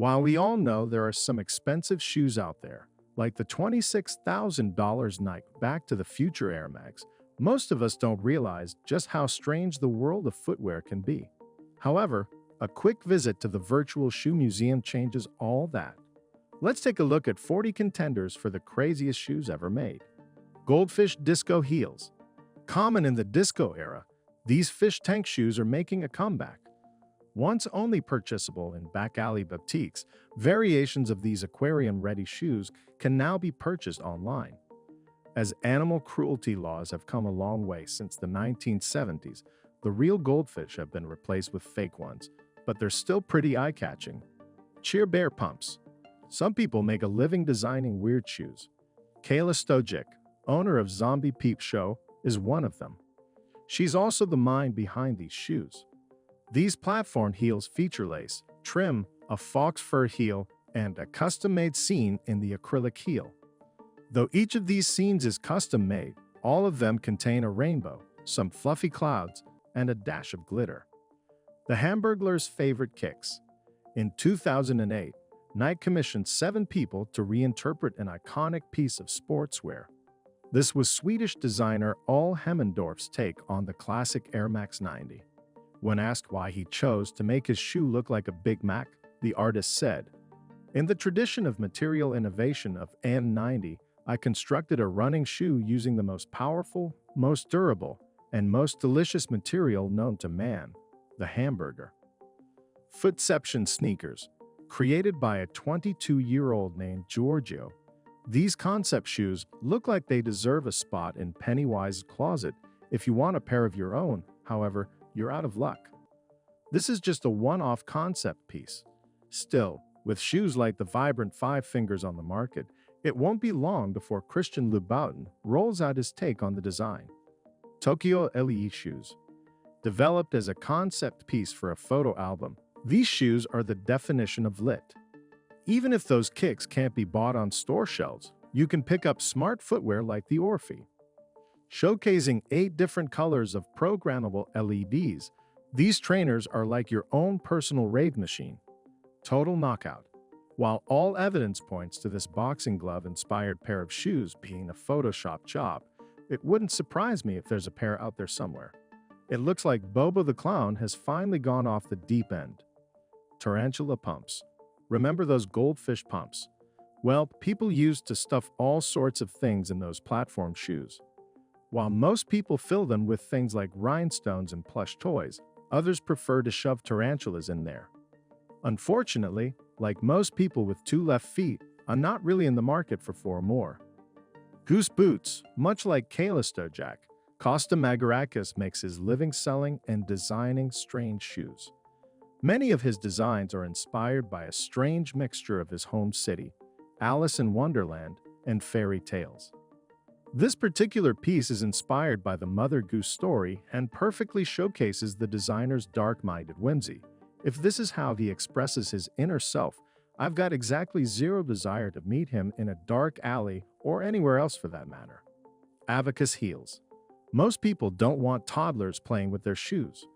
While we all know there are some expensive shoes out there, like the $26,000 Nike Back to the Future Air Max, most of us don't realize just how strange the world of footwear can be. However, a quick visit to the virtual shoe museum changes all that. Let's take a look at 40 contenders for the craziest shoes ever made. Goldfish Disco Heels. Common in the disco era, these fish tank shoes are making a comeback. Once only purchasable in back alley boutiques, variations of these aquarium-ready shoes can now be purchased online. As animal cruelty laws have come a long way since the 1970s, the real goldfish have been replaced with fake ones, but they're still pretty eye-catching. Cheer Bear Pumps. Some people make a living designing weird shoes. Kayla Stojic, owner of Zombie Peep Show, is one of them. She's also the mind behind these shoes. These platform heels feature lace, trim, a fox fur heel, and a custom-made seam in the acrylic heel. Though each of these seams is custom-made, all of them contain a rainbow, some fluffy clouds, and a dash of glitter. The Hamburglar's favorite kicks. In 2008, Nike commissioned 7 people to reinterpret an iconic piece of sportswear. This was Swedish designer Ole Hemmendorf's take on the classic Air Max 90. When asked why he chose to make his shoe look like a Big Mac, the artist said, "In the tradition of material innovation of N90, I constructed a running shoe using the most powerful, most durable, and most delicious material known to man, the hamburger." Footception Sneakers. Created by a 22-year-old named Giorgio, these concept shoes look like they deserve a spot in Pennywise's closet. If you want a pair of your own, however, you're out of luck. This is just a one-off concept piece. Still, with shoes like the vibrant Five Fingers on the market, it won't be long before Christian Louboutin rolls out his take on the design. Tokyo LE Shoes. Developed as a concept piece for a photo album, these shoes are the definition of lit. Even if those kicks can't be bought on store shelves, you can pick up smart footwear like the Orphe. Showcasing 8 different colors of programmable LEDs, these trainers are like your own personal rave machine. Total knockout. While all evidence points to this boxing glove-inspired pair of shoes being a Photoshop job, it wouldn't surprise me if there's a pair out there somewhere. It looks like Bobo the Clown has finally gone off the deep end. Tarantula Pumps. Remember those goldfish pumps? Well, people used to stuff all sorts of things in those platform shoes. While most people fill them with things like rhinestones and plush toys, others prefer to shove tarantulas in there. Unfortunately, like most people with 2 left feet, I'm not really in the market for 4 more. Goose Boots. Much like Kayla Stojic, Costa Magarakis makes his living selling and designing strange shoes. Many of his designs are inspired by a strange mixture of his home city, Alice in Wonderland, and fairy tales. This particular piece is inspired by the Mother Goose story and perfectly showcases the designer's dark-minded whimsy. If this is how he expresses his inner self, I've got exactly zero desire to meet him in a dark alley or anywhere else for that matter. Abacus Heels. Most people don't want toddlers playing with their shoes.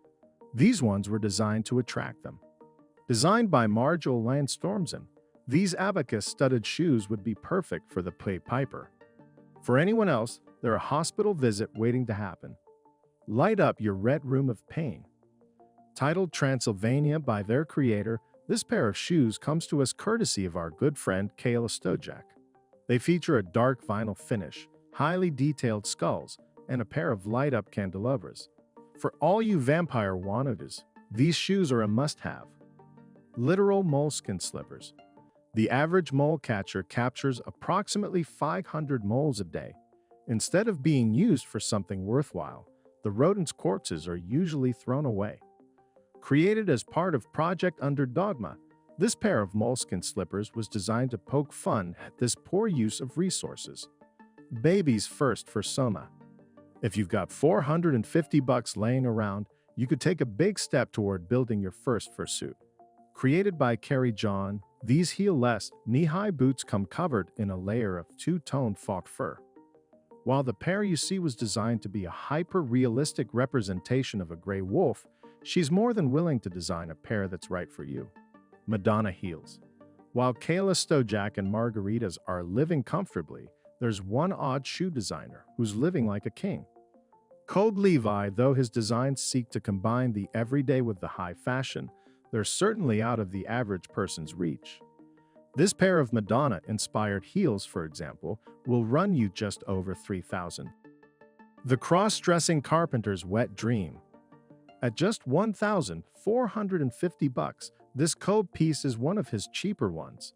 These ones were designed to attract them. Designed by Marjol Landstormsen, these abacus-studded shoes would be perfect for the Pied Piper. For anyone else, they're a hospital visit waiting to happen. Light up your red room of pain. Titled Transylvania by their creator, this pair of shoes comes to us courtesy of our good friend Kayla Stojic. They feature a dark vinyl finish, highly detailed skulls, and a pair of light-up candelabras. For all you vampire wannabes, these shoes are a must-have. Literal moleskin slippers. The average mole catcher captures approximately 500 moles a day. Instead of being used for something worthwhile, the rodents' corpses are usually thrown away. Created as part of Project Underdogma, this pair of moleskin slippers was designed to poke fun at this poor use of resources. Baby's first Fursona. If you've got $450 laying around, you could take a big step toward building your first fursuit. Created by Carrie John, these heel-less, knee-high boots come covered in a layer of two-tone faux fur. While the pair you see was designed to be a hyper-realistic representation of a gray wolf, she's more than willing to design a pair that's right for you. Madonna Heels. While Kayla Stojak and Margaritas are living comfortably, there's one odd shoe designer who's living like a king. Code Levi, though his designs seek to combine the everyday with the high fashion, they're certainly out of the average person's reach. This pair of Madonna-inspired heels, for example, will run you just over $3,000. The cross-dressing Carpenter's wet dream. At just $1,450, this Code piece is one of his cheaper ones.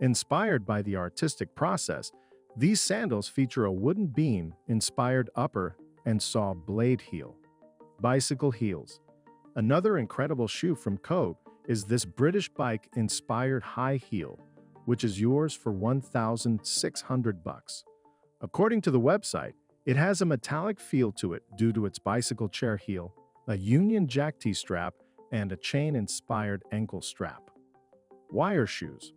Inspired by the artistic process, these sandals feature a wooden beam-inspired upper and saw blade heel. Bicycle heels. Another incredible shoe from Code is this British bike-inspired high heel, which is yours for $1,600. According to the website, it has a metallic feel to it due to its bicycle chair heel, a Union Jack T strap, and a chain-inspired ankle strap. Wire shoes.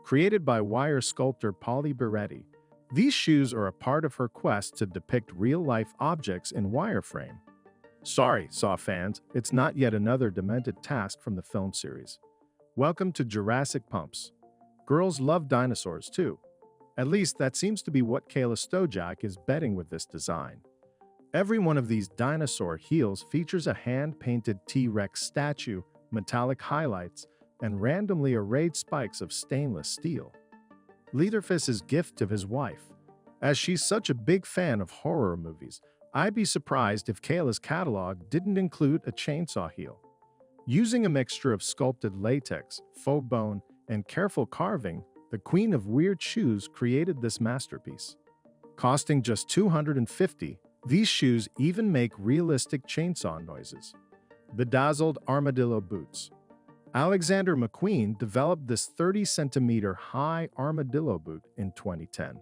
Created by wire sculptor Polly Beretti, these shoes are a part of her quest to depict real-life objects in wireframe. Sorry, Saw fans, it's not yet another demented task from the film series. Welcome to Jurassic Pumps. Girls love dinosaurs too. At least that seems to be what Kayla Stojak is betting with this design. Every one of these dinosaur heels features a hand-painted T-Rex statue, metallic highlights, and randomly arrayed spikes of stainless steel. Leatherface's gift to his wife. As she's such a big fan of horror movies, I'd be surprised if Kayla's catalog didn't include a chainsaw heel. Using a mixture of sculpted latex, faux bone, and careful carving, the queen of weird shoes created this masterpiece. Costing just $250, these shoes even make realistic chainsaw noises. Bedazzled Armadillo boots. Alexander McQueen developed this 30-centimeter high armadillo boot in 2010.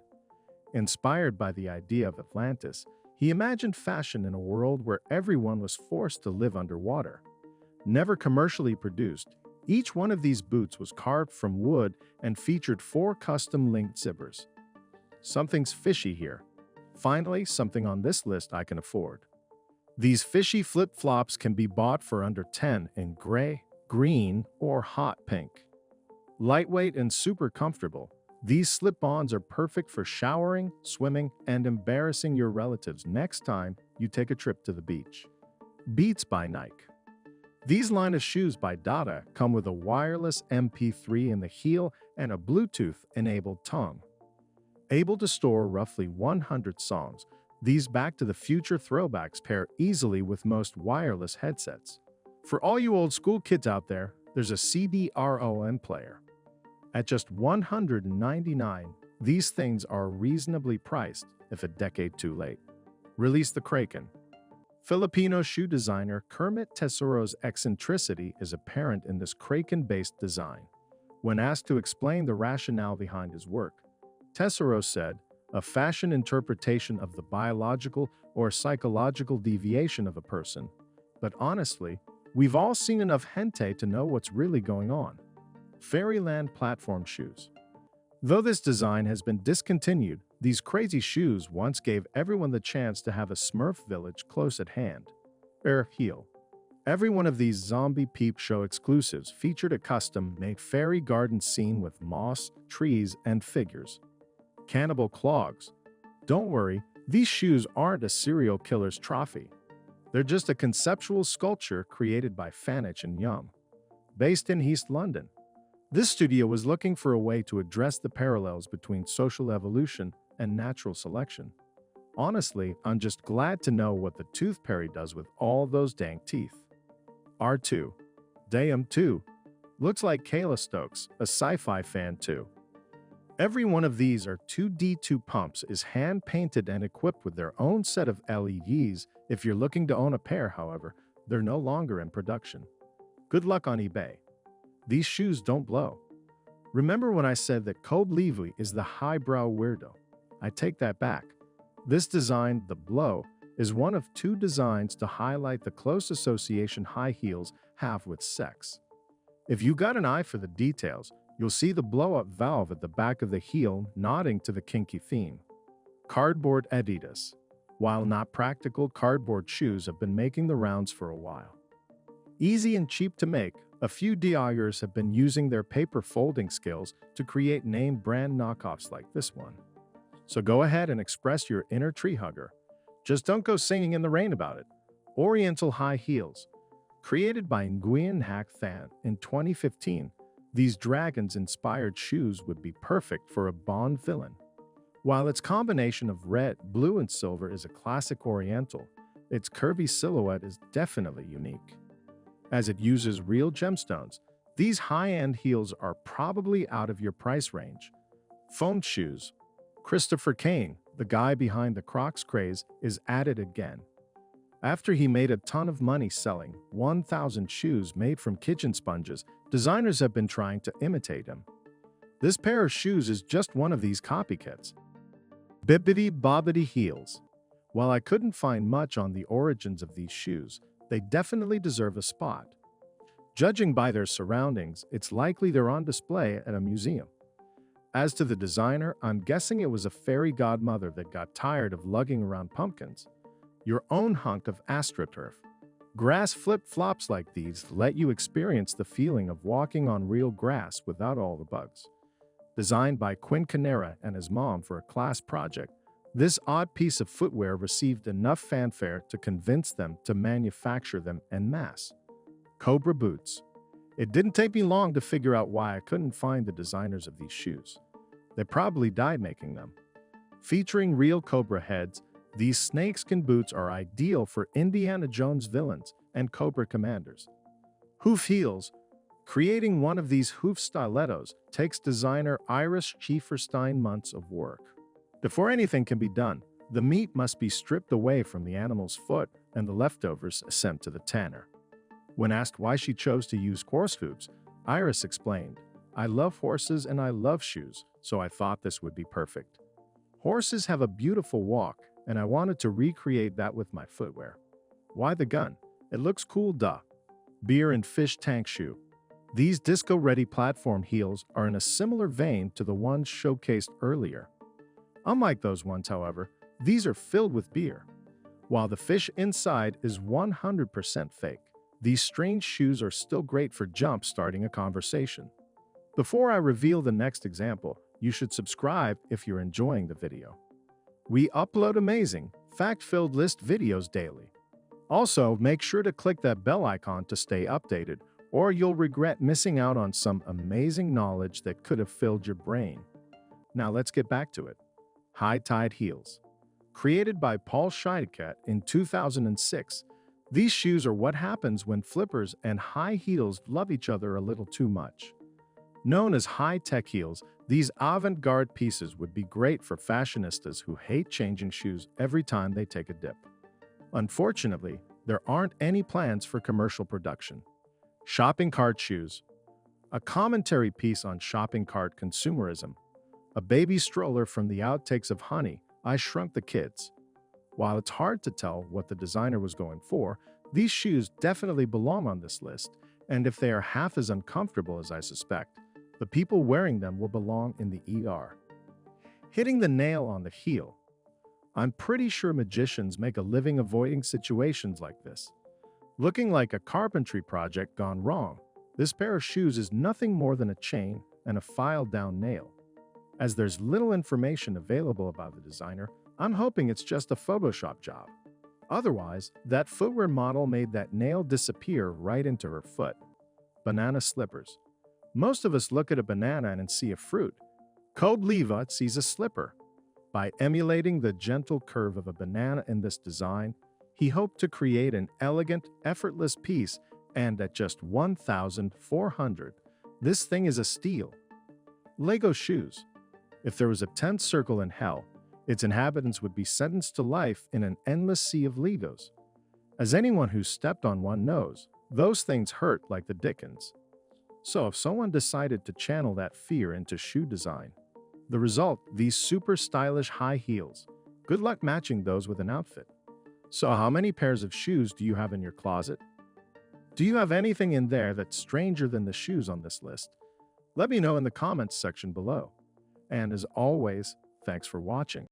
Inspired by the idea of Atlantis, he imagined fashion in a world where everyone was forced to live underwater. Never commercially produced, each one of these boots was carved from wood and featured 4 custom linked zippers. Something's fishy here. Finally, something on this list I can afford. These fishy flip-flops can be bought for under $10 in gray, green, or hot pink. Lightweight and super comfortable, these slip-ons are perfect for showering, swimming, and embarrassing your relatives next time you take a trip to the beach. Beats by Nike. These line of shoes by Dada come with a wireless MP3 in the heel and a Bluetooth-enabled tongue. Able to store roughly 100 songs, these Back to the Future throwbacks pair easily with most wireless headsets. For all you old school kids out there, there's a CD-ROM player. At just $199, these things are reasonably priced if a decade too late. Release the Kraken. Filipino shoe designer Kermit Tesoro's eccentricity is apparent in this Kraken-based design. When asked to explain the rationale behind his work, Tesoro said, "A fashion interpretation of the biological or psychological deviation of a person. But honestly, we've all seen enough hentai to know what's really going on." Fairyland platform shoes. Though this design has been discontinued, these crazy shoes once gave everyone the chance to have a Smurf village close at hand. Hoof heel. Every one of these Zombie Peep Show exclusives featured a custom-made fairy garden scene with moss, trees, and figures. Cannibal Clogs. Don't worry, these shoes aren't a serial killer's trophy. They're just a conceptual sculpture created by Fanich and Yum. Based in East London, this studio was looking for a way to address the parallels between social evolution and natural selection. Honestly, I'm just glad to know what the tooth fairy does with all those dang teeth. R2. Dayum 2. Looks like Kayla Stokes, a sci-fi fan too. Every one of these are 2D2 pumps is hand-painted and equipped with their own set of LEDs. If you're looking to own a pair, however, they're no longer in production. Good luck on eBay. These shoes don't blow. Remember when I said that Code Levi is the highbrow weirdo? I take that back. This design, the Blow, is one of 2 designs to highlight the close association high heels have with sex. If you got an eye for the details, you'll see the blow-up valve at the back of the heel nodding to the kinky theme. Cardboard Adidas. While not practical, cardboard shoes have been making the rounds for a while. Easy and cheap to make, a few DIYers have been using their paper folding skills to create name brand knockoffs like this one. So go ahead and express your inner tree hugger. Just don't go singing in the rain about it. Oriental High Heels. Created by Nguyen Hak Than in 2015, these dragons-inspired shoes would be perfect for a Bond villain. While its combination of red, blue, and silver is a classic Oriental, its curvy silhouette is definitely unique. As it uses real gemstones, these high-end heels are probably out of your price range. Foamed shoes. Christopher Kane, the guy behind the Crocs craze, is at it again. After he made a ton of money selling 1,000 shoes made from kitchen sponges, designers have been trying to imitate him. This pair of shoes is just one of these copycats. Bobbity heels. While I couldn't find much on the origins of these shoes, they definitely deserve a spot. Judging by their surroundings, it's likely they're on display at a museum. As to the designer, I'm guessing it was a fairy godmother that got tired of lugging around pumpkins. Your own hunk of Astroturf. Grass flip-flops like these let you experience the feeling of walking on real grass without all the bugs. Designed by Quinn Canera and his mom for a class project, this odd piece of footwear received enough fanfare to convince them to manufacture them en masse. Cobra boots. It didn't take me long to figure out why I couldn't find the designers of these shoes. They probably died making them. Featuring real cobra heads, these snakeskin boots are ideal for Indiana Jones villains and Cobra commanders. Hoof Heels. Creating one of these hoof stilettos takes designer Iris Schieferstein months of work. Before anything can be done, the meat must be stripped away from the animal's foot and the leftovers sent to the tanner. When asked why she chose to use horse hooves, Iris explained, "I love horses and I love shoes, so I thought this would be perfect. Horses have a beautiful walk, and I wanted to recreate that with my footwear. Why the gun? It looks cool, duh." Beer and fish tank shoe. These disco-ready platform heels are in a similar vein to the ones showcased earlier. Unlike those ones, however, these are filled with beer. While the fish inside is 100% fake, these strange shoes are still great for jump-starting a conversation. Before I reveal the next example, you should subscribe if you're enjoying the video. We upload amazing, fact-filled list videos daily. Also, make sure to click that bell icon to stay updated, or you'll regret missing out on some amazing knowledge that could have filled your brain. Now let's get back to it. High-tide heels. Created by Paul Scheidekat in 2006, these shoes are what happens when flippers and high heels love each other a little too much. Known as high-tech heels, these avant-garde pieces would be great for fashionistas who hate changing shoes every time they take a dip. Unfortunately, there aren't any plans for commercial production. Shopping cart shoes. A commentary piece on shopping cart consumerism. A baby stroller from the outtakes of Honey, I Shrunk the Kids. While it's hard to tell what the designer was going for, these shoes definitely belong on this list, and if they are half as uncomfortable as I suspect, the people wearing them will belong in the ER. Hitting the nail on the heel. I'm pretty sure magicians make a living avoiding situations like this. Looking like a carpentry project gone wrong, this pair of shoes is nothing more than a chain and a filed-down nail. As there's little information available about the designer, I'm hoping it's just a Photoshop job. Otherwise, that footwear model made that nail disappear right into her foot. Banana slippers. Most of us look at a banana and see a fruit. Code Leva sees a slipper. By emulating the gentle curve of a banana in this design, he hoped to create an elegant, effortless piece, and at just $1,400, this thing is a steal. Lego shoes. If there was a 10th circle in hell, its inhabitants would be sentenced to life in an endless sea of Legos. As anyone who's stepped on one knows, those things hurt like the dickens. So if someone decided to channel that fear into shoe design, the result, these super stylish high heels. Good luck matching those with an outfit. So how many pairs of shoes do you have in your closet? Do you have anything in there that's stranger than the shoes on this list? Let me know in the comments section below. And as always, thanks for watching.